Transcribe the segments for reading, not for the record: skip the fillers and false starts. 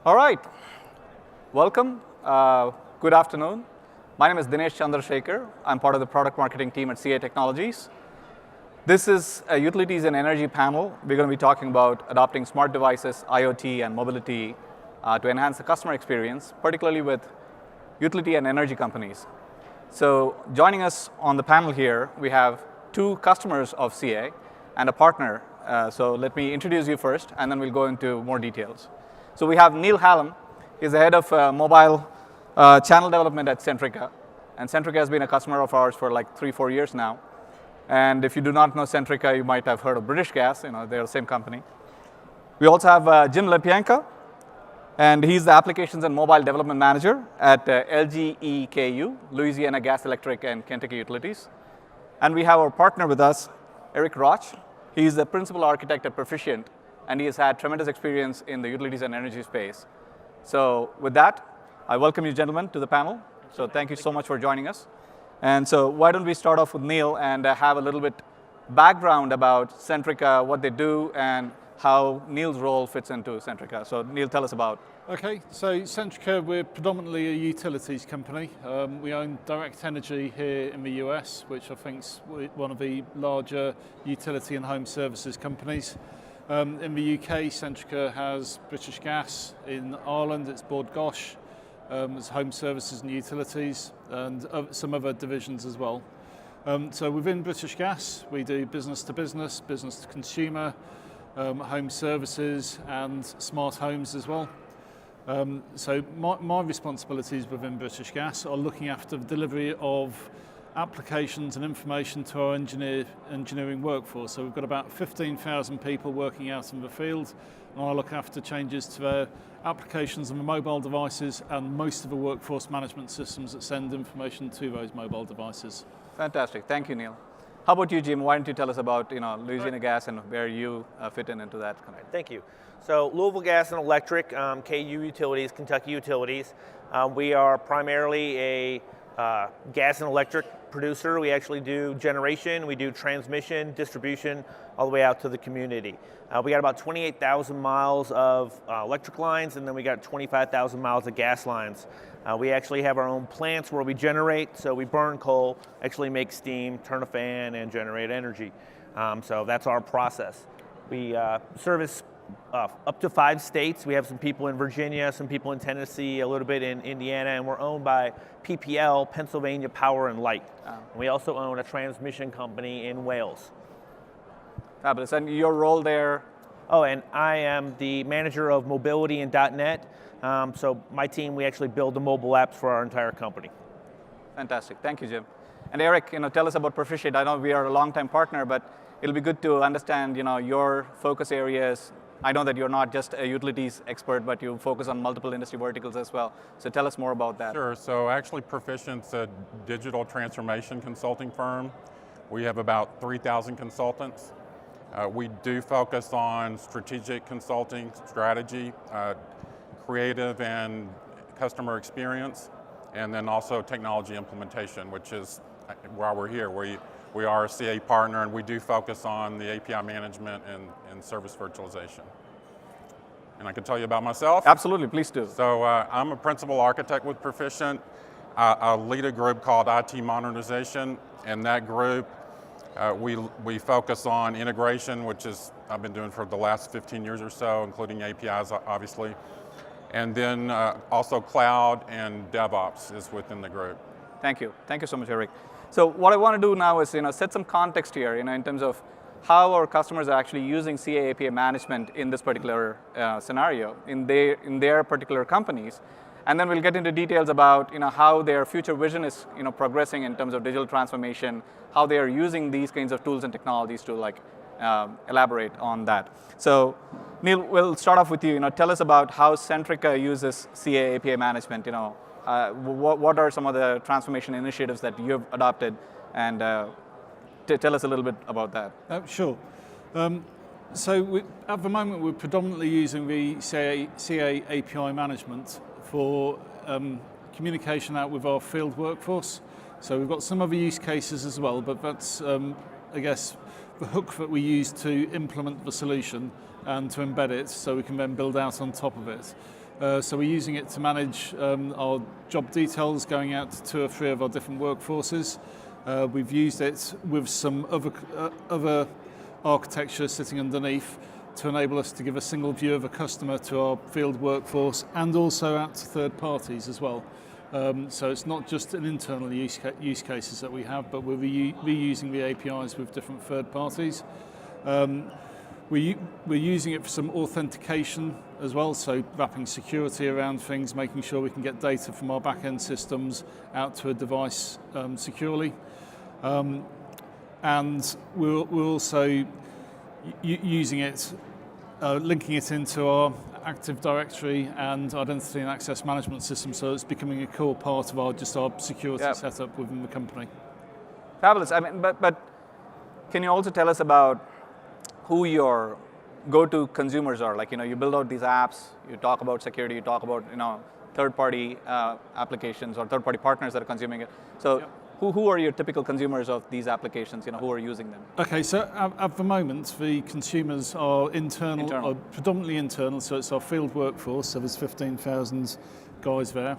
All right, welcome. Good afternoon. My name is Dinesh Chandrasekhar. I'm part of the product marketing team at CA Technologies. This is a utilities and energy panel. We're going to be talking about adopting smart devices, IoT, and mobility to enhance the customer experience, particularly with utility and energy companies. So joining us on the panel here, we have two customers of CA and a partner. So let me introduce you first, and then we'll go into more details. So we have Neil Hallam. He's the head of mobile channel development at Centrica. And Centrica has been a customer of ours for like 3-4 years now. And if you do not know Centrica, you might have heard of British Gas. You know, they're the same company. We also have Jim Lepianka, and he's the applications and mobile development manager at LGE-KU, Louisiana Gas, Electric, and Kentucky Utilities. And we have our partner with us, Eric Roch. He's the principal architect at Proficient, and he has had tremendous experience in the utilities and energy space. So with that, I welcome you gentlemen to the panel. So thank you so much for joining us. And so why don't we start off with Neil and have a little bit background about Centrica, what they do, and how Neil's role fits into Centrica. So Neil, tell us about. Okay, so Centrica, we're predominantly a utilities company. We own Direct Energy here in the US, which I think is one of the larger utility and home services companies. In the UK, Centrica has British Gas. In Ireland, it's Bord Gosh. There's home services and utilities, and some other divisions as well. So within British Gas, we do business to business, business to consumer, home services, and smart homes as well. So my responsibilities within British Gas are looking after the delivery of applications and information to our engineering workforce. So we've got about 15,000 people working out in the field, and I look after changes to their applications and the mobile devices and most of the workforce management systems that send information to those mobile devices. Fantastic. Thank you, Neil. How about you, Jim? Why don't you tell us about Louisiana Gas and where you fit into that? Thank you. So Louisville Gas and Electric, KU Utilities, Kentucky Utilities. We are primarily a gas and electric producer. We actually do generation, we do transmission, distribution, all the way out to the community. We got about 28,000 miles of electric lines, and then we got 25,000 miles of gas lines. We actually have our own plants where we generate, so we burn coal, actually make steam, turn a fan, and generate energy. So that's our process. We service up to 5 states. We have some people in Virginia, some people in Tennessee, a little bit in Indiana, and we're owned by PPL, Pennsylvania Power and Light. We also own a transmission company in Wales. Fabulous. And your role there? Oh, and I am the manager of mobility and .NET. So my team, we actually build the mobile apps for our entire company. Fantastic. Thank you, Jim. And Eric, tell us about Proficient. I know we are a long-time partner, but it'll be good to understand, your focus areas. I know that you're not just a utilities expert, but you focus on multiple industry verticals as well. So tell us more about that. Sure. So actually, Proficient's a digital transformation consulting firm. We have about 3,000 consultants. We do focus on strategic consulting, strategy, creative and customer experience, and then also technology implementation, which is why we're here. We are a CA partner, and we do focus on the API management and service virtualization. And I can tell you about myself. Absolutely, please do. So I'm a principal architect with Proficient. I lead a group called IT Modernization, and that group, we focus on integration, which is I've been doing for the last 15 years or so, including APIs, obviously. And then also cloud and DevOps is within the group. Thank you. Thank you so much, Eric. So what I want to do now is set some context here in terms of how our customers are actually using CA API management in this particular scenario, in their particular companies. And then we'll get into details about how their future vision is progressing in terms of digital transformation, how they are using these kinds of tools and technologies to elaborate on that. So Neil, we'll start off with you. Tell us about how Centrica uses CA API management. What are some of the transformation initiatives that you've adopted, and tell us a little bit about that. Sure. So at the moment, we're predominantly using the CA API management for communication out with our field workforce. So we've got some other use cases as well, but that's, I guess, the hook that we use to implement the solution and to embed it so we can then build out on top of it. So we're using it to manage our job details going out to 2 or 3 of our different workforces. We've used it with some other architecture sitting underneath to enable us to give a single view of a customer to our field workforce and also out to third parties as well. So it's not just an internal use cases that we have, but we're reusing the APIs with different third parties. We're using it for some authentication as well, so wrapping security around things, making sure we can get data from our back-end systems out to a device securely. And we're also using it, linking it into our Active Directory and Identity and Access Management system, so it's becoming a core part of our security setup within the company. Fabulous. I mean, but can you also tell us about who your go-to consumers are? Like, you build out these apps, you talk about security, you talk about, third-party applications or third-party partners that are consuming it. So who are your typical consumers of these applications, who are using them? Okay, so at the moment, the consumers are internal. Are predominantly internal, so it's our field workforce, so there's 15,000 guys there.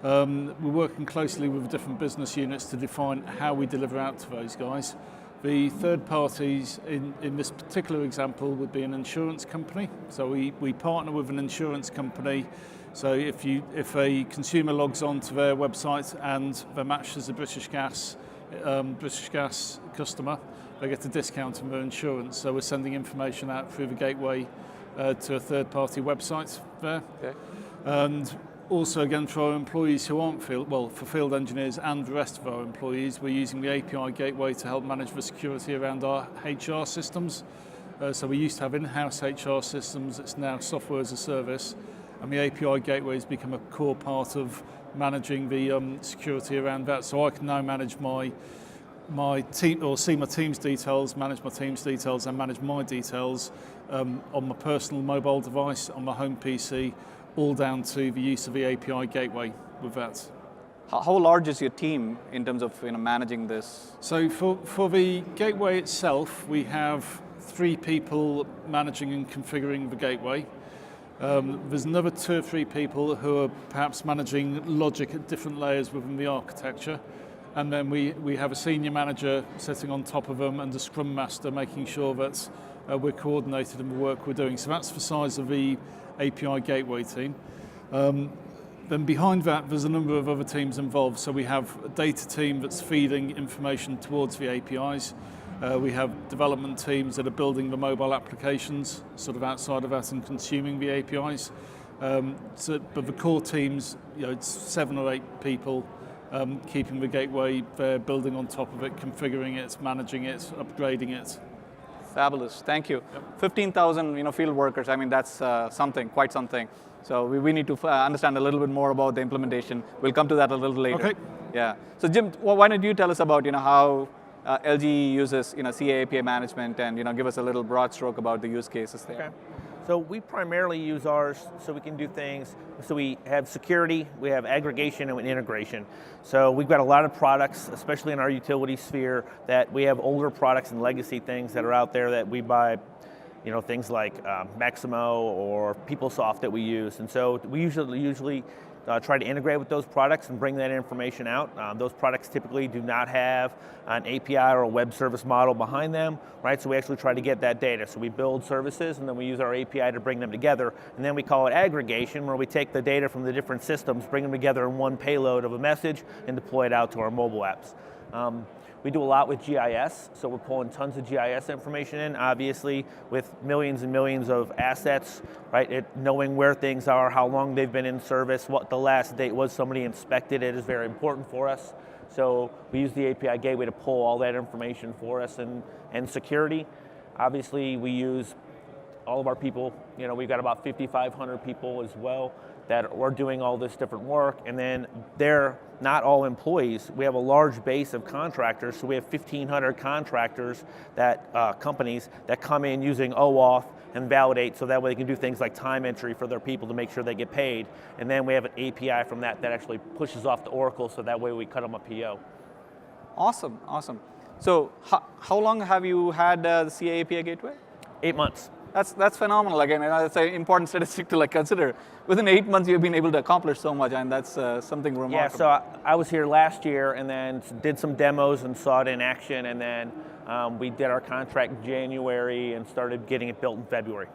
We're working closely with different business units to define how we deliver out to those guys. The third parties in this particular example would be an insurance company. So we partner with an insurance company. So if a consumer logs on to their website and they're matched as a British Gas customer, they get a discount on their insurance. So we're sending information out through the gateway to a third party website there. Okay. And also, again, for our employees who aren't for field engineers and the rest of our employees, we're using the API Gateway to help manage the security around our HR systems. So we used to have in-house HR systems, it's now software as a service, and the API Gateway has become a core part of managing the security around that. So I can now manage my team, or see my team's details, manage my team's details, and manage my details on my personal mobile device, on my home PC, all down to the use of the API Gateway with that. How large is your team in terms of managing this? So for the gateway itself, we have 3 people managing and configuring the gateway. There's another 2 or 3 people who are perhaps managing logic at different layers within the architecture. And then we have a senior manager sitting on top of them and a scrum master making sure that we're coordinated in the work we're doing. So that's the size of the API Gateway team. Then behind that, there's a number of other teams involved. So we have a data team that's feeding information towards the APIs. We have development teams that are building the mobile applications, sort of outside of that and consuming the APIs. But the core teams, it's 7 or 8 people keeping the gateway there, building on top of it, configuring it, managing it, upgrading it. Fabulous, thank you. Yep. 15,000 field workers, I mean, that's quite something. So we need to understand a little bit more about the implementation. We'll come to that a little later. Okay. Yeah. So Jim, why don't you tell us about how LGE uses CAAP management, and give us a little broad stroke about the use cases there. Okay. So we primarily use ours so we can do things, so we have security, we have aggregation and integration. So we've got a lot of products, especially in our utility sphere, that we have older products and legacy things that are out there that we buy, things like Maximo or PeopleSoft that we use. And so we usually try to integrate with those products and bring that information out. Those products typically do not have an API or a web service model behind them, right? So we actually try to get that data. So we build services and then we use our API to bring them together. And then we call it aggregation, where we take the data from the different systems, bring them together in one payload of a message and deploy it out to our mobile apps. We do a lot with GIS, so we're pulling tons of GIS information in, obviously with millions and millions of assets, right? Knowing where things are, how long they've been in service, what the last date was somebody inspected it is very important for us. So we use the API Gateway to pull all that information for us. And security, obviously we use all of our people, we've got about 5,500 people as well that are doing all this different work, and then they're not all employees. We have a large base of contractors, so we have 1,500 contractors companies that come in using OAuth and validate, so that way they can do things like time entry for their people to make sure they get paid. And then we have an API from that actually pushes off to Oracle, so that way we cut them a PO. Awesome. So how long have you had the CAAP Gateway? 8 months. That's phenomenal. Again, it's an important statistic to consider. Within 8 months, you've been able to accomplish so much, and that's something remarkable. Yeah, so I was here last year and then did some demos and saw it in action, and then we did our contract in January and started getting it built in February.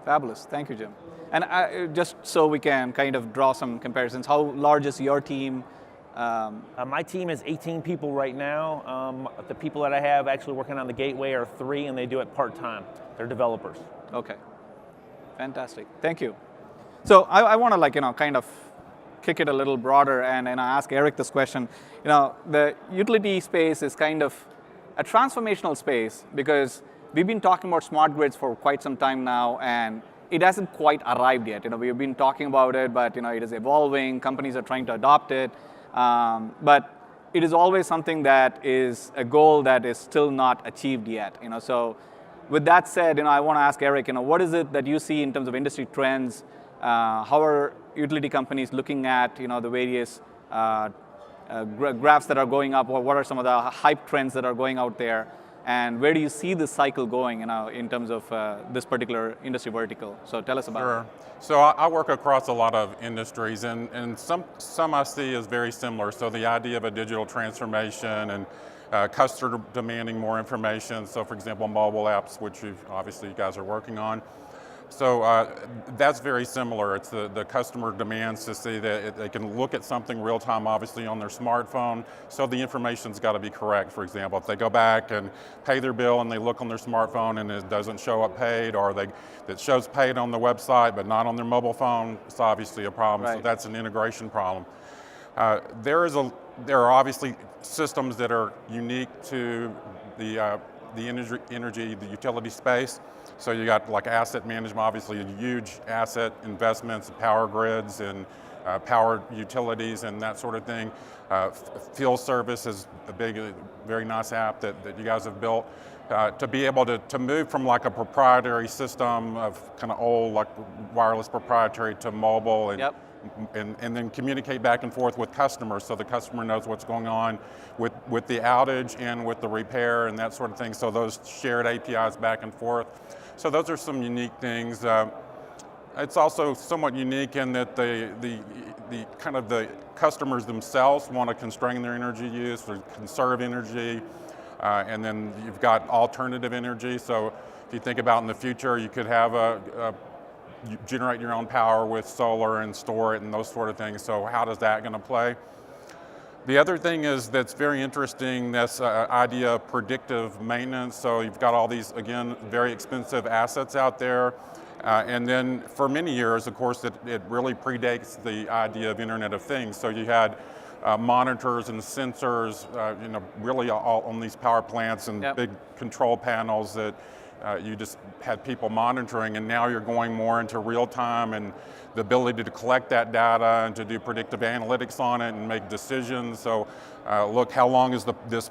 Fabulous. Thank you, Jim. And just so we can kind of draw some comparisons, how large is your team? My team is 18 people right now. The people that I have actually working on the gateway are 3, and they do it part-time. They're developers. Okay, fantastic. Thank you. So I want to kind of kick it a little broader and I ask Eric this question. The utility space is kind of a transformational space because we've been talking about smart grids for quite some time now, and it hasn't quite arrived yet. We've been talking about it, but it is evolving. Companies are trying to adopt it. But it is always something that is a goal that is still not achieved yet. So with that said, I want to ask Eric, what is it that you see in terms of industry trends? How are utility companies looking at the various graphs that are going up? What are some of the hype trends that are going out there? And where do you see this cycle going in terms of this particular industry vertical? So tell us about it. Sure. So I work across a lot of industries, and some I see as very similar. So the idea of a digital transformation and customer demanding more information. So for example, mobile apps, which obviously you guys are working on. So that's very similar. It's the customer demands to see that they can look at something real time, obviously on their smartphone, so the information's got to be correct. For example, if they go back and pay their bill and they look on their smartphone and it doesn't show up paid, or it shows paid on the website but not on their mobile phone, it's obviously a problem. Right. So that's an integration problem. There are obviously systems that are unique to the energy, the utility space. So you got asset management, obviously huge asset investments, power grids and power utilities and that sort of thing. Field service is a very nice app that you guys have built. To be able to move from a proprietary system of kind of old wireless proprietary to mobile and Yep. And then communicate back and forth with customers so the customer knows what's going on with the outage and with the repair and that sort of thing. So those shared APIs back and forth. So those are some unique things. It's also somewhat unique in that the customers themselves want to constrain their energy use or conserve energy, and then you've got alternative energy. So if you think about in the future, you could have you generate your own power with solar and store it and those sort of things. So how does that going to play? The other thing that's very interesting, this idea of predictive maintenance. So you've got all these, again, very expensive assets out there. And then for many years, of course, it really predates the idea of Internet of Things. So you had monitors and sensors, really all on these power plants and Yep. big control panels that you just had people monitoring, and now you're going more into real time and the ability to collect that data and to do predictive analytics on it and make decisions. So look, how long has this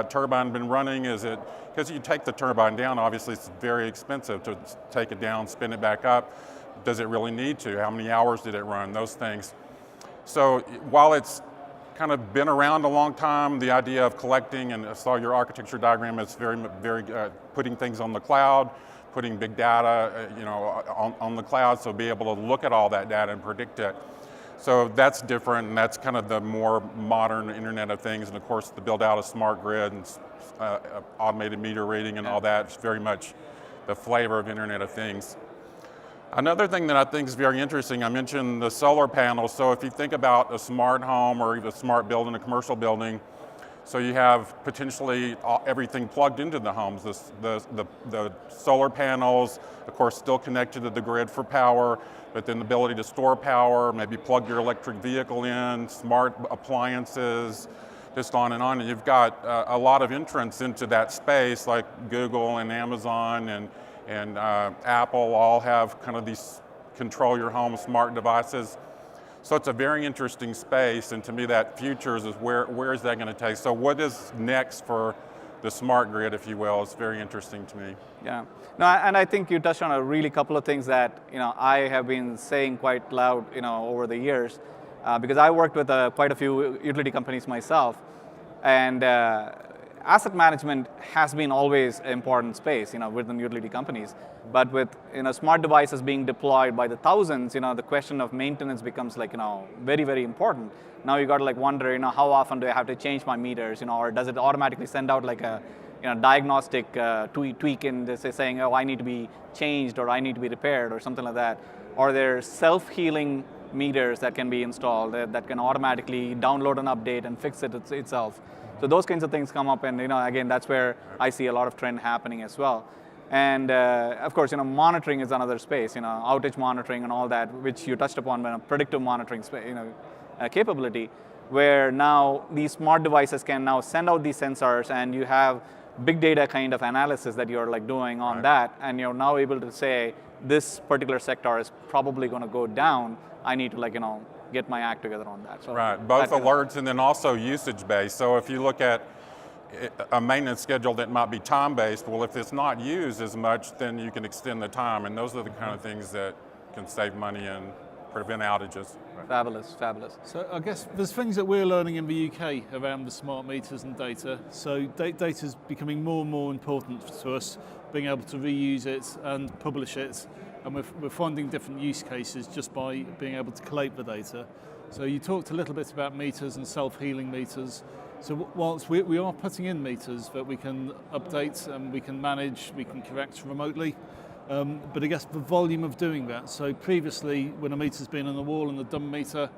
turbine been running? Is it, because you take the turbine down, obviously it's very expensive to take it down, spin it back up. Does it really need to? How many hours did it run? Those things. So while it's kind of been around a long time, the idea of collecting, and I saw your architecture diagram, it's very putting things on the cloud, putting big data on the cloud, so be able to look at all that data and predict it. So that's different, and that's kind of the more modern Internet of Things, and of course the build out of smart grid and automated meter reading and all that is very much the flavor of Internet of Things. Another thing that I think is very interesting, I mentioned the solar panels. So if you think about a smart home or even a smart building, a commercial building, so you have potentially everything plugged into the homes. The solar panels, of course, still connected to the grid for power, but then the ability to store power, maybe plug your electric vehicle in, smart appliances, just on. And you've got a lot of entrants into that space, like Google and Amazon and Apple all have kind of these control your home smart devices. So it's a very interesting space, and to me that futures is where is that going to take? So what is next for the smart grid, if you will? It's very interesting to me. Yeah, no, and I think you touched on a really couple of things that I have been saying quite loud over the years, because I worked with quite a few utility companies myself, and asset management has been always an important space, within utility companies. But with smart devices being deployed by the thousands, the question of maintenance becomes very, very important. Now you got to wonder, how often do I have to change my meters, or does it automatically send out a diagnostic tweak in saying, oh, I need to be changed or I need to be repaired or something like that. Or there's self-healing meters that can be installed that can automatically download an update and fix it itself. So those kinds of things come up, and again, that's where I see a lot of trend happening as well. And of course, monitoring is another space, outage monitoring and all that, which you touched upon, when a predictive monitoring capability, where now these smart devices can now send out these sensors, and you have big data kind of analysis that you're doing on that, and you're now able to say, this particular sector is probably going to go down. I need to get my act together on that. So right, both alerts and then also usage-based. So if you look at a maintenance schedule that might be time-based, well, if it's not used as much, then you can extend the time, and those are the kind of things that can save money and prevent outages. Fabulous, fabulous. So I guess there's things that we're learning in the UK around the smart meters and data. So data is becoming more and more important to us, being able to reuse it and publish it. And we're finding different use cases just by being able to collate the data. So you talked a little bit about meters and self-healing meters. So whilst we are putting in meters that we can update and we can manage, we can correct remotely, but I guess the volume of doing that. So previously, when a meter's been on the wall and the dumb meter,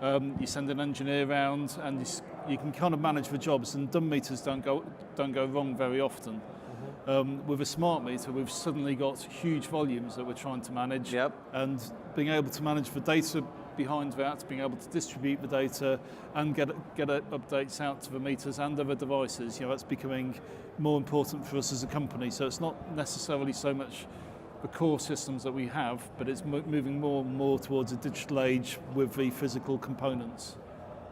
you send an engineer around and you can kind of manage the jobs, and dumb meters don't go wrong very often. With a smart meter, we've suddenly got huge volumes that we're trying to manage, and being able to manage the data behind that, being able to distribute the data and get updates out to the meters and other devices, that's becoming more important for us as a company. So it's not necessarily so much the core systems that we have, but it's moving more and more towards a digital age with the physical components.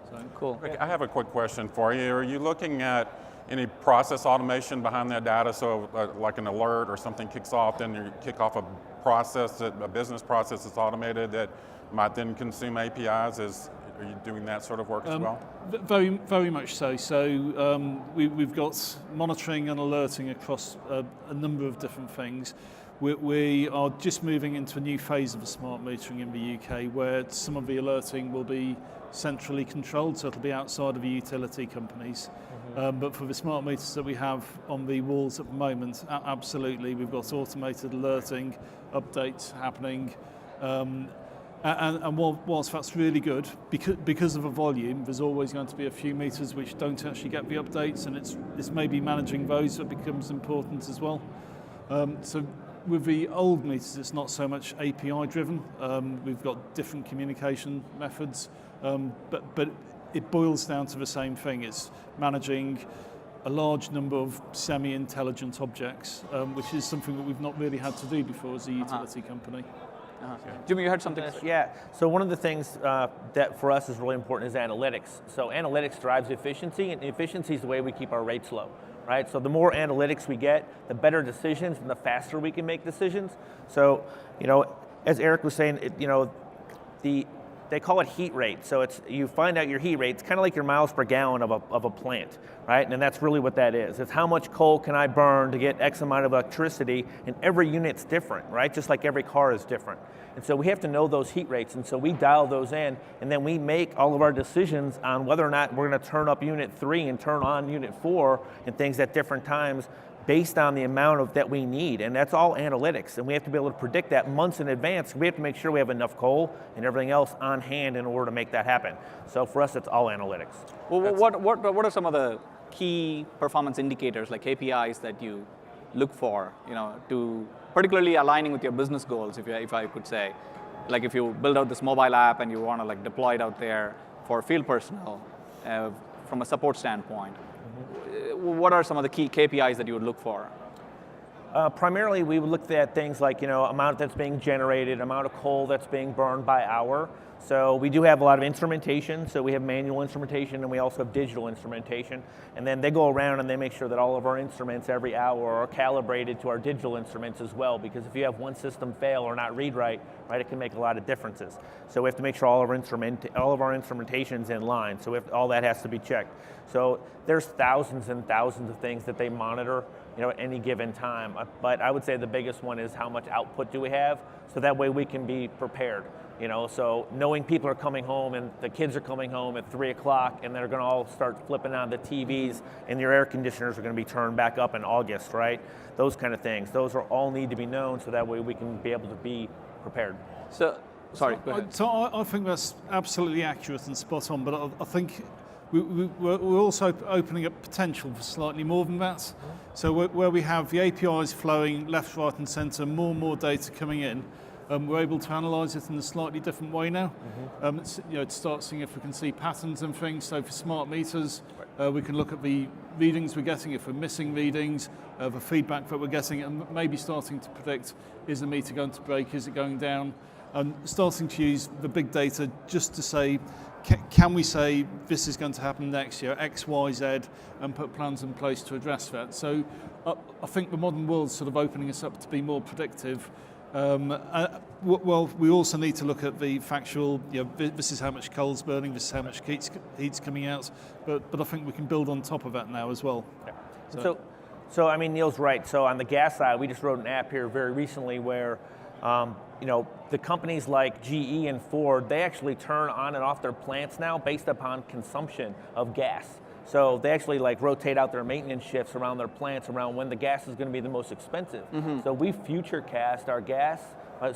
So cool. Rick, I have a quick question for you. Are you looking at any process automation behind that data? So like an alert or something kicks off, then you kick off a business process that's automated that might then consume APIs. Are you doing that sort of work as well? Very, very much so. So we've got monitoring and alerting across a number of different things. We are just moving into a new phase of smart metering in the UK, where some of the alerting will be centrally controlled, so it'll be outside of the utility companies. But for the smart meters that we have on the walls at the moment, absolutely, we've got automated alerting, updates happening. And whilst that's really good, because of the volume, there's always going to be a few meters which don't actually get the updates, and it's maybe managing those that becomes important as well. So with the old meters, it's not so much API driven. We've got different communication methods, but it boils down to the same thing. It's managing a large number of semi-intelligent objects, which is something that we've not really had to do before as a utility company. Jimmy, you had something? Yeah, so one of the things that for us is really important is analytics. So analytics drives efficiency, and efficiency is the way we keep our rates low, right? So the more analytics we get, the better decisions and the faster we can make decisions. So, as Eric was saying, they call it heat rate. So you find out your heat rate. It's kind of like your miles per gallon of a plant, right? And that's really what that is. It's how much coal can I burn to get X amount of electricity, and every unit's different, right? Just like every car is different. And so we have to know those heat rates, and so we dial those in, and then we make all of our decisions on whether or not we're gonna turn up unit 3 and turn on unit 4 and things at different times, based on the amount that we need, and that's all analytics, and we have to be able to predict that months in advance. We have to make sure we have enough coal and everything else on hand in order to make that happen. So for us, it's all analytics. Well, what are some of the key performance indicators, like KPIs, that you look for, to particularly aligning with your business goals, if I could say, like if you build out this mobile app and you want to deploy it out there for field personnel, from a support standpoint. What are some of the key KPIs that you would look for? Primarily, we looked at things like, amount that's being generated, amount of coal that's being burned by hour. So we do have a lot of instrumentation. So we have manual instrumentation and we also have digital instrumentation. And then they go around and they make sure that all of our instruments every hour are calibrated to our digital instruments as well. Because if you have one system fail or not read right, it can make a lot of differences. So we have to make sure all of our instrumentation's in line. So all that has to be checked. So there's thousands and thousands of things that they monitor, at any given time. But I would say the biggest one is how much output do we have, so that way we can be prepared. So knowing people are coming home and the kids are coming home at 3 o'clock and they're going to all start flipping on the TVs and your air conditioners are going to be turned back up in August, right? Those kind of things. Those are all need to be known, so that way we can be able to be prepared. So, sorry, go ahead. So I think that's absolutely accurate and spot on, but I think we're also opening up potential for slightly more than that. So where we have the APIs flowing left, right and centre, more and more data coming in, we're able to analyse it in a slightly different way now. To start seeing if we can see patterns and things. So for smart meters, we can look at the readings we're getting, if we're missing readings, the feedback that we're getting, and maybe starting to predict, is the meter going to break, is it going down? And starting to use the big data just to say, can we say this is going to happen next year, X, Y, Z, and put plans in place to address that. So I think the modern world's sort of opening us up to be more predictive. Well, we also need to look at the factual, this is how much coal's burning, this is how much heat's coming out, but I think we can build on top of that now as well. Yeah. So I mean, Neil's right. So on the gas side, we just wrote an app here very recently where the companies like GE and Ford, they actually turn on and off their plants now based upon consumption of gas. So they actually rotate out their maintenance shifts around their plants around when the gas is going to be the most expensive. So we future cast our gas.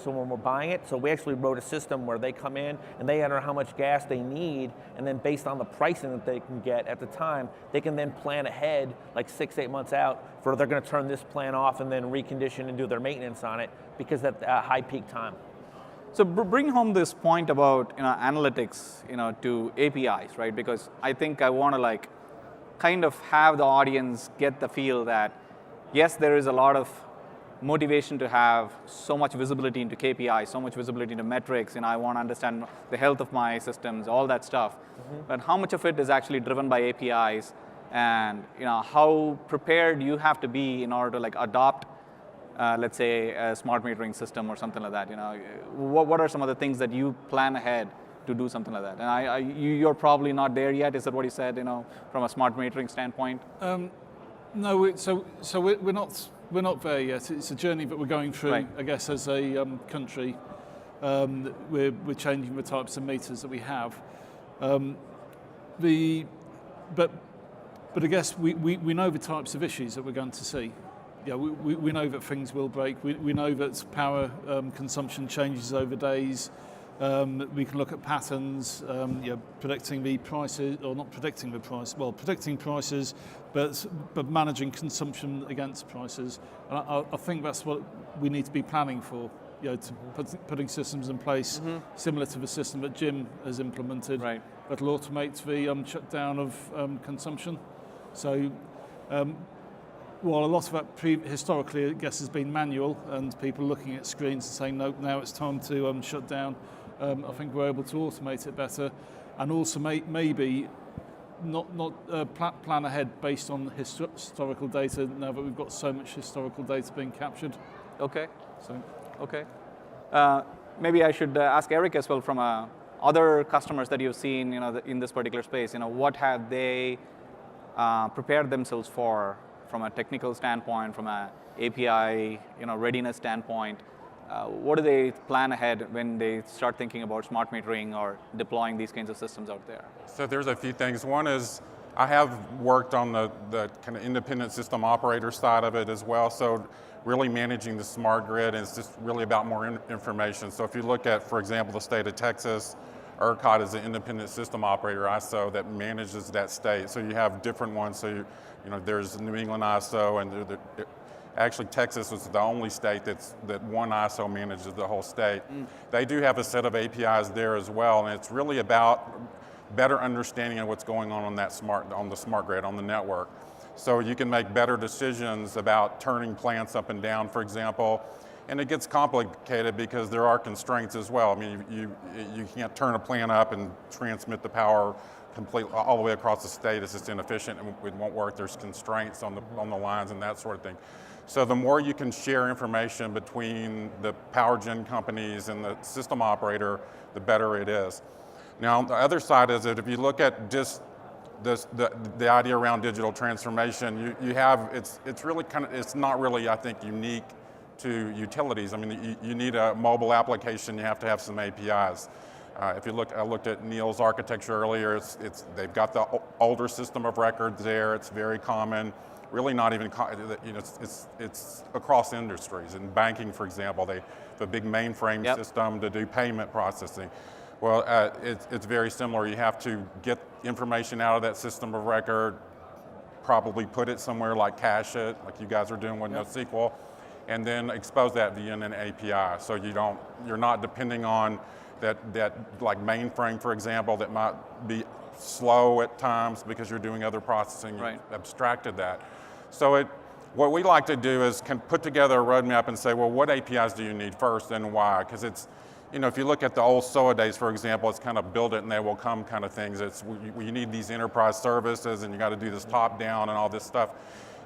So when we're buying it, so we actually wrote a system where they come in and they enter how much gas they need, and then based on the pricing that they can get at the time, they can then plan ahead 6-8 months out for they're going to turn this plant off and then recondition and do their maintenance on it because at high peak time. So bring home this point about analytics to APIs, right? Because I think I want to kind of have the audience get the feel that yes, there is a lot of motivation to have so much visibility into KPIs, so much visibility into metrics, I want to understand the health of my systems, all that stuff. But how much of it is actually driven by APIs, and how prepared you have to be in order to adopt, let's say, a smart metering system or something like that. What are some of the things that you plan ahead to do something like that? And you're probably not there yet. Is that what you said? From a smart metering standpoint. No, so we're not there yet. It's a journey that we're going through, right. I guess, as a country. We're changing the types of meters that we have. But I guess we know the types of issues that we're going to see. Yeah, we know that things will break. We know that power consumption changes over days. We can look at patterns, predicting the prices, or not predicting the price, well, predicting prices, but managing consumption against prices. And I think that's what we need to be planning for, putting systems in place similar to the system that Jim has implemented, right. That'll automate the shutdown of consumption. So while a lot of that historically, I guess, has been manual and people looking at screens and saying, no, now it's time to shut down, I think we're able to automate it better, and also maybe not plan ahead based on historical data now that we've got so much historical data being captured. Okay. So. Okay. Maybe I should ask Eric as well, from other customers that you've seen, in this particular space. What have they prepared themselves for, from a technical standpoint, from an API, readiness standpoint? What do they plan ahead when they start thinking about smart metering or deploying these kinds of systems out there? So there's a few things. One is I have worked on the kind of independent system operator side of it as well. So really managing the smart grid is just really about more information. So if you look at, for example, the state of Texas, ERCOT is an independent system operator, ISO, that manages that state. So you have different ones. So there's New England ISO, and actually Texas was the only state that one ISO manages the whole state. They do have a set of APIs there as well, and it's really about better understanding of what's going on that on the smart grid, on the network. So you can make better decisions about turning plants up and down, for example. And it gets complicated because there are constraints as well. I mean, you can't turn a plant up and transmit the power completely all the way across the state. It's just inefficient and it won't work. There's constraints on the lines and that sort of thing. So the more you can share information between the power gen companies and the system operator, the better it is. Now, the other side is that if you look at just the idea around digital transformation, you have, it's really kind of, it's not really, I think, unique to utilities. I mean, you need a mobile application, you have to have some APIs. If you look, I looked at Neil's architecture earlier, they've got the older system of records there, it's very common. Really not even, you know, it's across industries. In banking, for example, they have a big mainframe system to do payment processing. Well, it's very similar. You have to get information out of that system of record, probably put it somewhere like cache it, like you guys are doing with NoSQL, and then expose that via an API. So you're not depending on that like mainframe, for example, that might be slow at times because you're doing other processing. You've abstracted that. So what we like to do is can put together a roadmap and say, well, what APIs do you need first and why? Because it's, you know, if you look at the old SOA days, for example, it's kind of build it and they will come kind of things. It's, you need these enterprise services and you got to do this top down and all this stuff.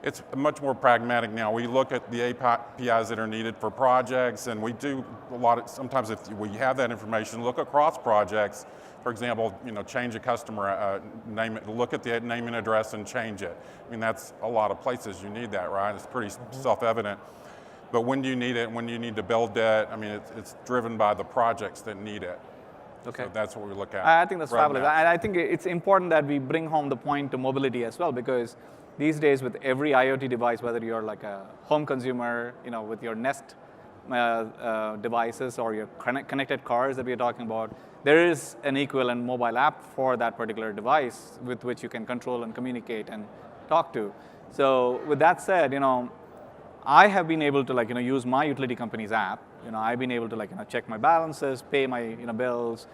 It's much more pragmatic now. We look at the APIs that are needed for projects, and we do a lot of, sometimes if we have that information, look across projects. For example, you know, change a customer name, look at the name and address and change it. I mean, that's a lot of places you need that, right? It's pretty self-evident. But when do you need it? When do you need to build it? I mean, it's driven by the projects that need it. Okay. So that's what we look at. I think that's fabulous. And I think it's important that we bring home the point to mobility as well, because these days with every IoT device, whether you're like a home consumer, you know, with your Nest devices or your connected cars that we're talking about, there is an equivalent mobile app for that particular device with which you can control and communicate and talk to. So with that said, you know, I have been able to, like, you know, use my utility company's app. You know, I've been able to, like, you know, check my balances, pay my, you know, bills,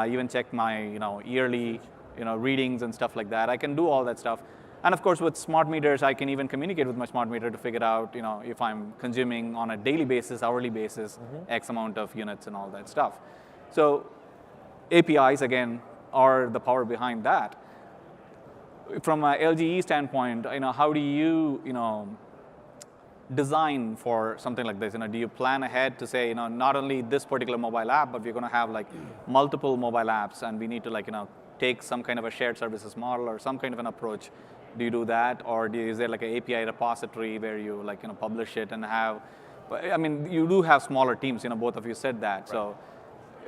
even check my, you know, yearly, you know, readings and stuff like that. I can do all that stuff. And of course, with smart meters, I can even communicate with my smart meter to figure out, you know, if I'm consuming on a daily basis, hourly basis, X amount of units and all that stuff. So APIs, again, are the power behind that. From a LGE standpoint, you know, how do you, you know, design for something like this? You know, do you plan ahead to say, you know, not only this particular mobile app, but we're going to have like multiple mobile apps, and we need to, like, you know, take some kind of a shared services model or some kind of an approach? Do you do that, or is there like an API repository where you, like, you know, publish it and have? I mean, you do have smaller teams. You know, both of you said that. Right. So,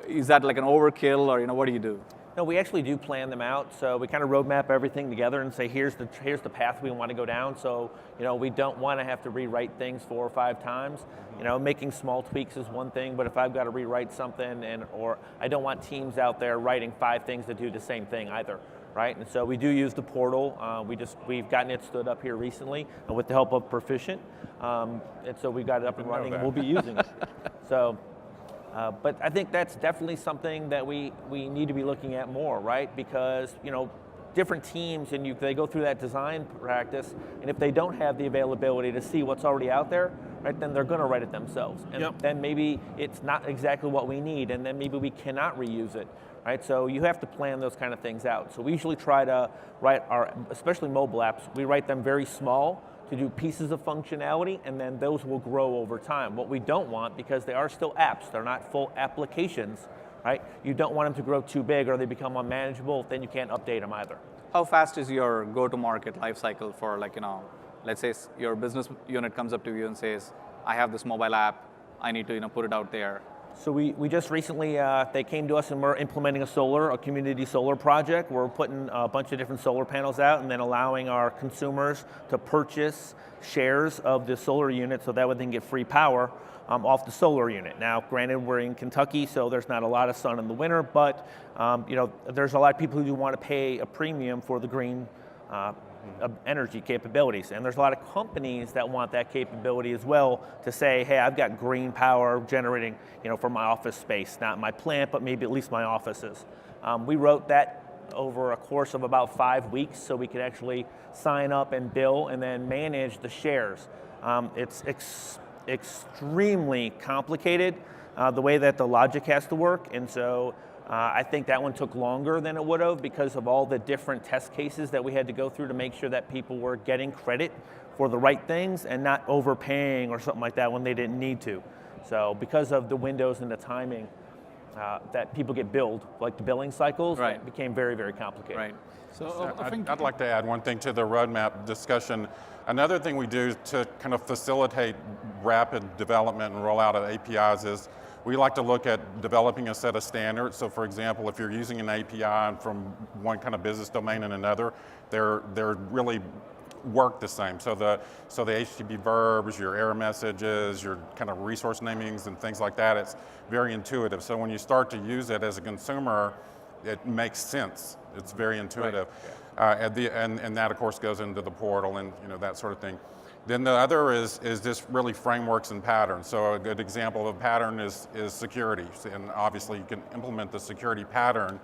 is that like an overkill, or, you know, what do you do? No, we actually do plan them out. So we kind of roadmap everything together and say, here's the path we want to go down. So, you know, we don't want to have to rewrite things 4 or 5 times. You know, making small tweaks is one thing, but if I've got to rewrite something, or I don't want teams out there writing 5 things that do the same thing either, right? And so we do use the portal. We've gotten it stood up here recently, and with the help of Proficient, and so we got it up and running, and we'll be using it. So. But I think that's definitely something that we need to be looking at more, right? Because, you know, different teams, and they go through that design practice, and if they don't have the availability to see what's already out there, right, then they're going to write it themselves. And then maybe it's not exactly what we need, and then maybe we cannot reuse it, right? So you have to plan those kind of things out. So we usually try to write especially mobile apps, we write them very small, to do pieces of functionality, and then those will grow over time. What we don't want, because they are still apps, they're not full applications, right? You don't want them to grow too big or they become unmanageable, then you can't update them either. How fast is your go-to-market life cycle for, like, you know, let's say your business unit comes up to you and says, I have this mobile app, I need to, you know, put it out there. So we just recently, they came to us and we're implementing a community solar project. We're putting a bunch of different solar panels out and then allowing our consumers to purchase shares of the solar unit so that way they can get free power off the solar unit. Now, granted, we're in Kentucky, so there's not a lot of sun in the winter, but you know, there's a lot of people who do want to pay a premium for the green energy capabilities. And there's a lot of companies that want that capability as well to say, hey, I've got green power generating, you know, for my office space, not my plant, but maybe at least my offices. We wrote that over a course of about 5 weeks, so we could actually sign up and bill and then manage the shares. It's extremely complicated, the way that the logic has to work, and so I think that one took longer than it would have because of all the different test cases that we had to go through to make sure that people were getting credit for the right things and not overpaying or something like that when they didn't need to. So because of the windows and the timing that people get billed, like the billing cycles, right. it became very, very complicated. Right. So I think I'd like to add one thing to the roadmap discussion. Another thing we do to kind of facilitate rapid development and rollout of APIs is we like to look at developing a set of standards. So for example, if you're using an API from one kind of business domain and another, they're really work the same. So the HTTP verbs, your error messages, your kind of resource namings and things like that, it's very intuitive. So when you start to use it as a consumer, it makes sense. It's very intuitive. Right. And that of course goes into the portal and that sort of thing. Then the other is just really frameworks and patterns. So a good example of a pattern is security. And obviously you can implement the security pattern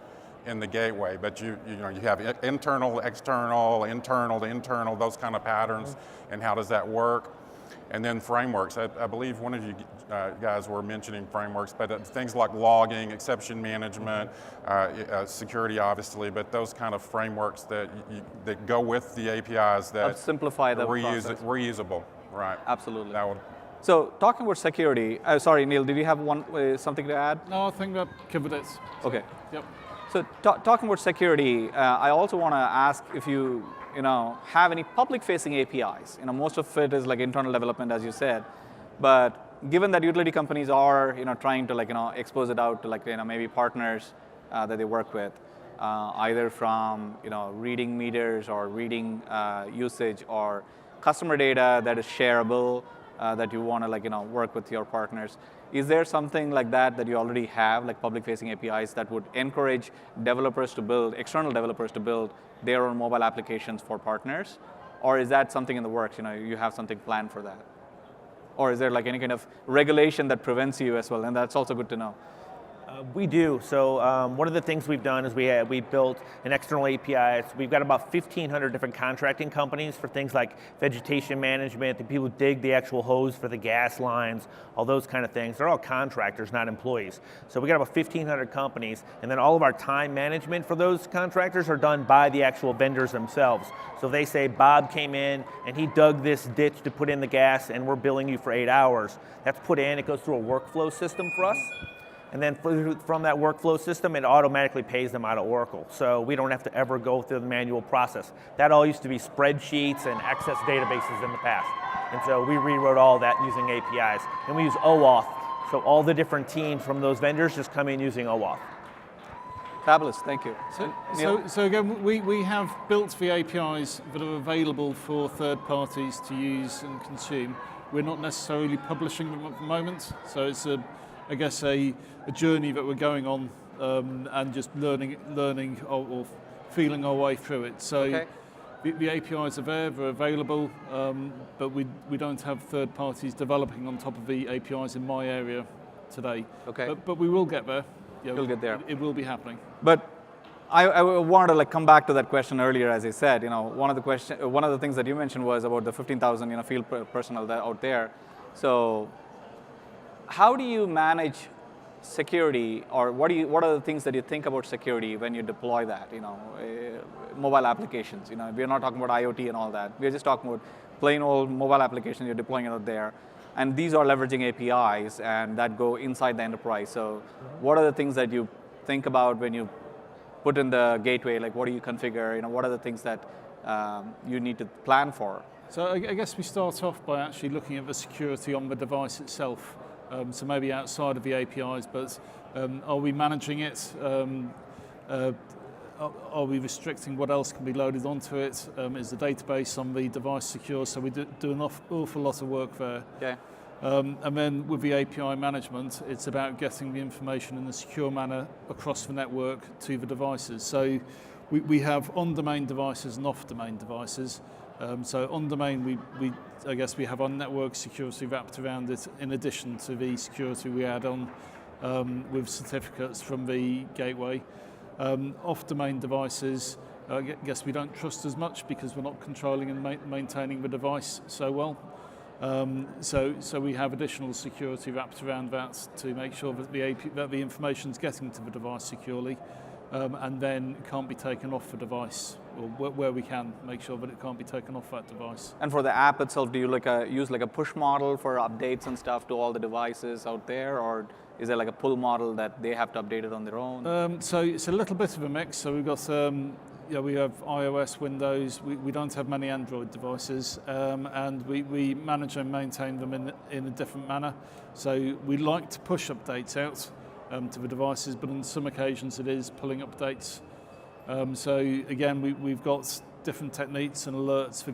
in the gateway, but you have internal, external, internal to internal, those kind of patterns, and how does that work? And then frameworks. I believe one of you guys were mentioning frameworks, but things like logging, exception management, security obviously, but those kind of frameworks that go with the APIs that simplify the process. Reusable, right? Absolutely. That would. So talking about security, sorry Neil, did you have something to add? No, I think that covered it. So, okay. Yep. So talking about security, I also want to ask if you have any public-facing APIs. Most of it is like internal development, as you said, but given that utility companies are trying to expose it out to maybe partners that they work with, either from reading meters or reading usage or customer data that is shareable that you want to work with your partners. Is there something like that you already have, like public-facing APIs that would encourage developers to build, external developers to build their own mobile applications for partners? Or is that something in the works? You have something planned for that? Or is there any kind of regulation that prevents you as well? And that's also good to know. We do. So one of the things we've done is we built an external API. So we've got about 1,500 different contracting companies for things like vegetation management, the people who dig the actual hose for the gas lines, all those kind of things. They're all contractors, not employees. So we got about 1,500 companies, and then all of our time management for those contractors are done by the actual vendors themselves. So they say Bob came in and he dug this ditch to put in the gas and we're billing you for 8 hours. That's put in, it goes through a workflow system for us. And then from that workflow system, it automatically pays them out of Oracle. So we don't have to ever go through the manual process. That all used to be spreadsheets and Access databases in the past. And so we rewrote all that using APIs. And we use OAuth. So all the different teams from those vendors just come in using OAuth. Fabulous, thank you. So again, we have built the APIs that are available for third parties to use and consume. We're not necessarily publishing them at the moment. So it's I guess a journey that we're going on and just learning or feeling our way through it. So okay. the APIs are there, they're available, but we don't have third parties developing on top of the APIs in my area today. Okay. But we will get there. We'll get there. It will be happening. But I wanted to come back to that question earlier, as I said. One of the things that you mentioned was about the 15,000 field personnel out there. So how do you manage security, or what are the things that you think about security when you deploy that? Mobile applications. We're not talking about IoT and all that. We're just talking about plain old mobile applications. You're deploying it out there, and these are leveraging APIs and that go inside the enterprise. So, what are the things that you think about when you put in the gateway? Like, what do you configure? What are the things that you need to plan for? So, I guess we start off by actually looking at the security on the device itself. So maybe outside of the APIs, but are we managing it? Are we restricting what else can be loaded onto it? Is the database on the device secure? So we do an awful lot of work there. Okay. And then with the API management, it's about getting the information in a secure manner across the network to the devices. So we have on-domain devices and off-domain devices. So on domain, I guess we have our network security wrapped around it, in addition to the security we add on with certificates from the gateway. Off-domain devices, I guess we don't trust as much because we're not controlling and maintaining the device so well. So we have additional security wrapped around that to make sure that the information is getting to the device securely, and then can't be taken off the device, or where we can make sure that it can't be taken off that device. And for the app itself, do you use like a push model for updates and stuff to all the devices out there, or is there like a pull model that they have to update it on their own? So it's a little bit of a mix. So we've got we have iOS, Windows. We don't have many Android devices, and we manage and maintain them in a different manner. So we like to push updates out to the devices, but on some occasions it is pulling updates. So again, we've got different techniques and alerts for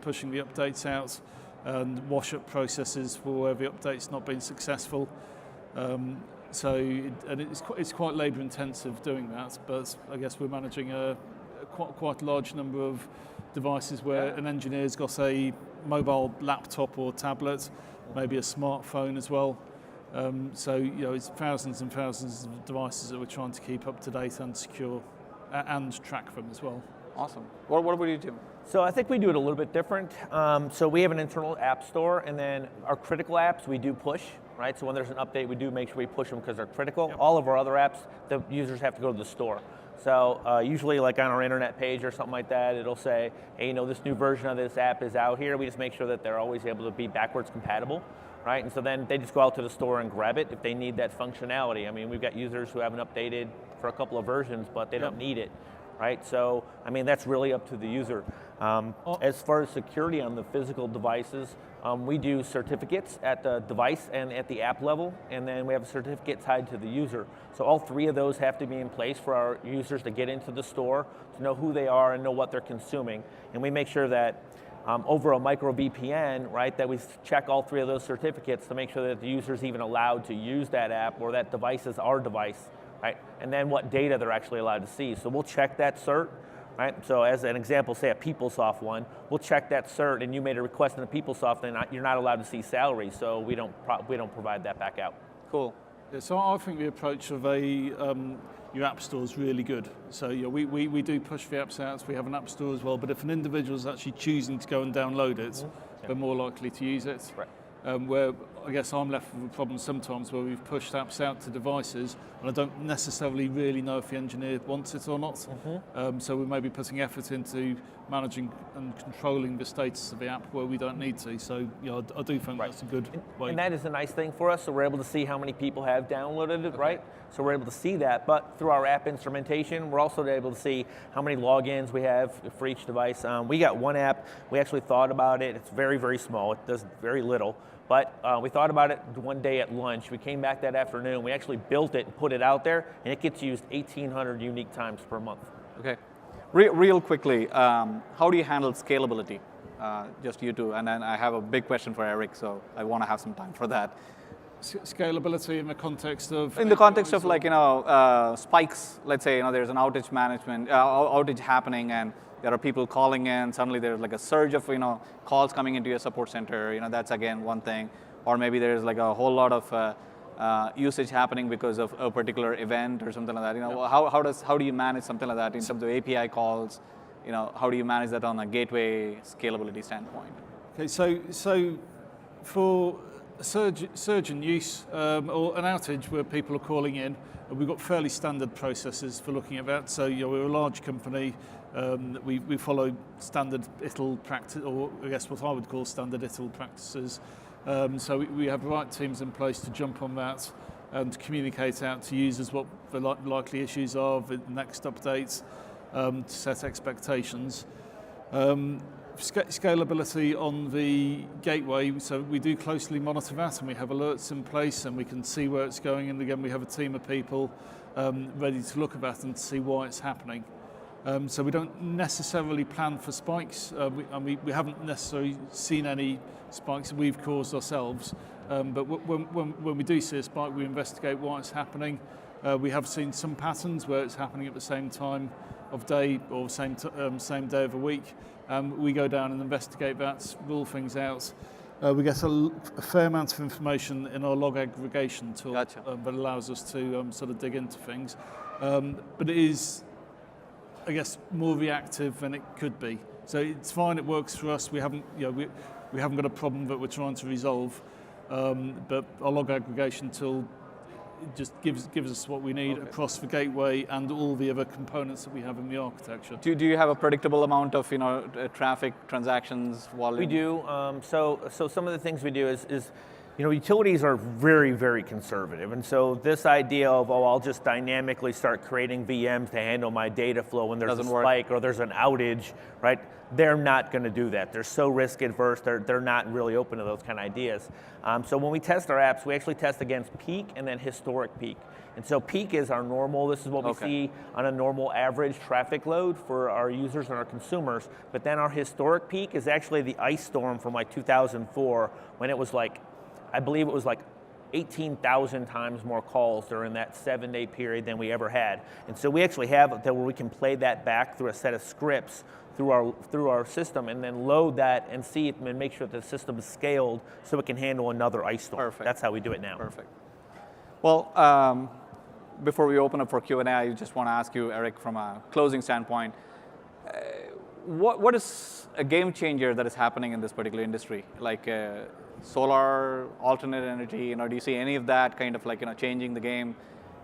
pushing the updates out, and wash up processes for where the update's not been successful. So it's quite labour intensive doing that, but I guess we're managing quite a large number of devices where an engineer's got a mobile laptop or tablet, maybe a smartphone as well. So it's thousands and thousands of devices that we're trying to keep up to date and secure, and track them as well. Awesome. What would you do? So I think we do it a little bit different. So we have an internal app store, and then our critical apps we do push, right? So when there's an update, we do make sure we push them because they're critical. Yep. All of our other apps, the users have to go to the store. So usually like on our internet page or something like that, it'll say, hey, this new version of this app is out here. We just make sure that they're always able to be backwards compatible, right? And so then they just go out to the store and grab it if they need that functionality. I mean, we've got users who haven't updated for a couple of versions, but they don't need it, right? So, I mean, that's really up to the user. As far as security on the physical devices, we do certificates at the device and at the app level, and then we have a certificate tied to the user. So all three of those have to be in place for our users to get into the store, to know who they are and know what they're consuming. And we make sure that over a micro VPN, right, that we check all three of those certificates to make sure that the user is even allowed to use that app, or that device is our device, right? And then what data they're actually allowed to see. So we'll check that cert. Right? So as an example, say a PeopleSoft one, we'll check that cert, and you made a request in a PeopleSoft, then you're not allowed to see salary, so we don't provide that back out. Cool. Yeah, so I think the approach of your app store is really good. So we do push the apps out. We have an app store as well, but if an individual is actually choosing to go and download it, they're more likely to use it. Right. Where I guess I'm left with a problem sometimes where we've pushed apps out to devices and I don't necessarily really know if the engineer wants it or not. So we may be putting effort into managing and controlling the status of the app where we don't need to. So I do think that's a good way. And that is a nice thing for us, so we're able to see how many people have downloaded it, right? So we're able to see that, but through our app instrumentation, we're also able to see how many logins we have for each device. We got one app, we actually thought about it. It's very, very small. It does very little. But we thought about it one day at lunch. We came back that afternoon. We actually built it and put it out there, and it gets used 1,800 unique times per month. Okay. Real quickly, how do you handle scalability? Just you two, and then I have a big question for Eric, so I want to have some time for that. Scalability in the context of? In the context of like, spikes, let's say, there's an outage happening, and there are people calling in, suddenly there's like a surge of, calls coming into your support center, that's again one thing. Or maybe there's like a whole lot of usage happening because of a particular event or something like that. How do you manage something like that in terms of API calls? How do you manage that on a gateway scalability standpoint? Okay, so for surge in use or an outage where people are calling in, we've got fairly standard processes for looking at that. So we're a large company. We follow standard ITIL practice, or I guess what I would call standard ITIL practices. So we have the right teams in place to jump on that and to communicate out to users what the likely issues are, the next updates, to set expectations. Scalability on the gateway, so we do closely monitor that, and we have alerts in place, and we can see where it's going, and again we have a team of people ready to look at that and to see why it's happening. So we don't necessarily plan for spikes. We haven't necessarily seen any spikes that we've caused ourselves. But when we do see a spike, we investigate why it's happening. We have seen some patterns where it's happening at the same time of day or same day of the week. We go down and investigate that, rule things out. We get a fair amount of information in our log aggregation tool Gotcha. that allows us to sort of dig into things. But it is, I guess, more reactive than it could be. So it's fine, it works for us. We haven't, we haven't got a problem that we're trying to resolve. But our log aggregation tool just gives us what we need across the gateway and all the other components that we have in the architecture. Do you have a predictable amount of traffic, transactions, volume? We do. So some of the things we do is utilities are very, very conservative. And so this idea of, I'll just dynamically start creating VMs to handle my data flow when there's a spike or there's an outage, right? They're not going to do that. They're so risk adverse, they're not really open to those kind of ideas. So when we test our apps, we actually test against peak and then historic peak. And so peak is our normal, this is what we see on a normal average traffic load for our users and our consumers. But then our historic peak is actually the ice storm from like 2004 when it was like, I believe it was like 18,000 times more calls during that 7-day period than we ever had. And so we actually have that where we can play that back through a set of scripts through our system and then load that and see it and make sure that the system is scaled so it can handle another ice storm. Perfect. That's how we do it now. Perfect. Well, before we open up for Q&A, I just want to ask you, Eric, from a closing standpoint, what is a game changer that is happening in this particular industry? Like solar, alternate energy, do you see any of that kind of changing the game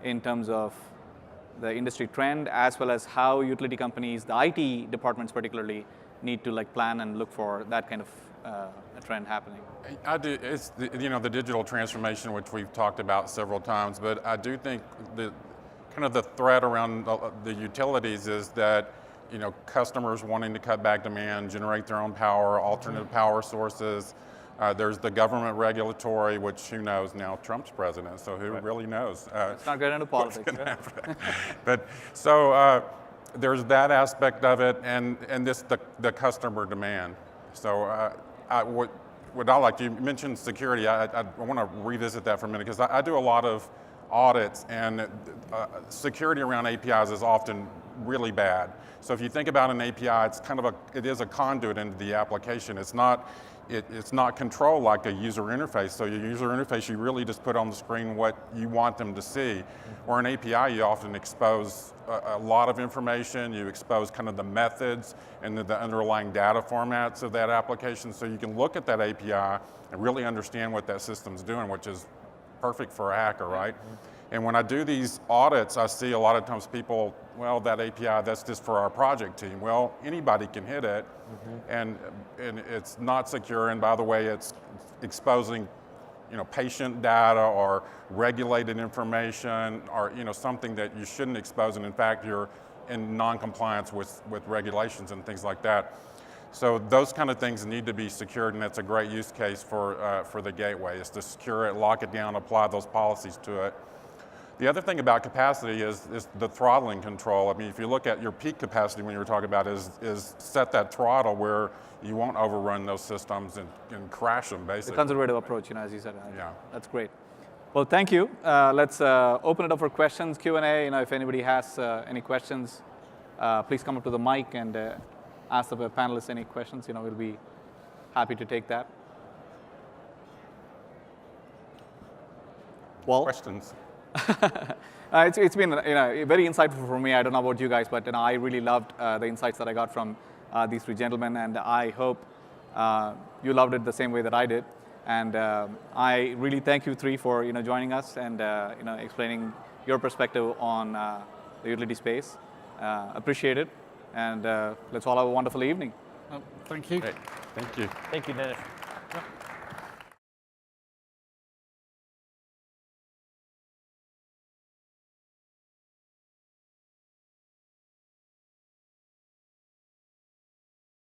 in terms of the industry trend, as well as how utility companies, the IT departments particularly, need to plan and look for that kind of a trend happening? I do. It's the digital transformation, which we've talked about several times, but I do think the thread around the utilities is that customers wanting to cut back demand, generate their own power, alternative power sources. There's the government regulatory, which who knows now? Trump's president, so who really knows? Let's not get into politics. But so there's that aspect of it, and this the customer demand. So what I like, you mentioned security. I want to revisit that for a minute because I do a lot of audits, and security around APIs is often really bad. So if you think about an API, it is a conduit into the application. It's not controlled like a user interface. So your user interface, you really just put on the screen what you want them to see. Or an API, you often expose a lot of information. You expose the methods and the underlying data formats of that application. So you can look at that API and really understand what that system's doing, which is perfect for a hacker, right? And when I do these audits, I see a lot of times people, well, that API, that's just for our project team. Well, anybody can hit it, and it's not secure. And by the way, it's exposing, patient data or regulated information or something that you shouldn't expose. And in fact, you're in non-compliance with regulations and things like that. So those kind of things need to be secured, and that's a great use case for the gateway, is to secure it, lock it down, apply those policies to it. The other thing about capacity is the throttling control. I mean, if you look at your peak capacity when you were talking about is set that throttle where you won't overrun those systems and crash them, basically. The conservative approach, as you said. Yeah. That's great. Well, thank you. Let's open it up for questions, Q&A. If anybody has any questions, please come up to the mic and ask the panelists any questions. We'll be happy to take that. Well, questions. It's been very insightful for me. I don't know about you guys, but I really loved the insights that I got from these three gentlemen, and I hope you loved it the same way that I did. And I really thank you three for joining us and explaining your perspective on the utility space. Appreciate it, and let's all have a wonderful evening. Thank you. Great. Thank you. Thank you, Dinesh.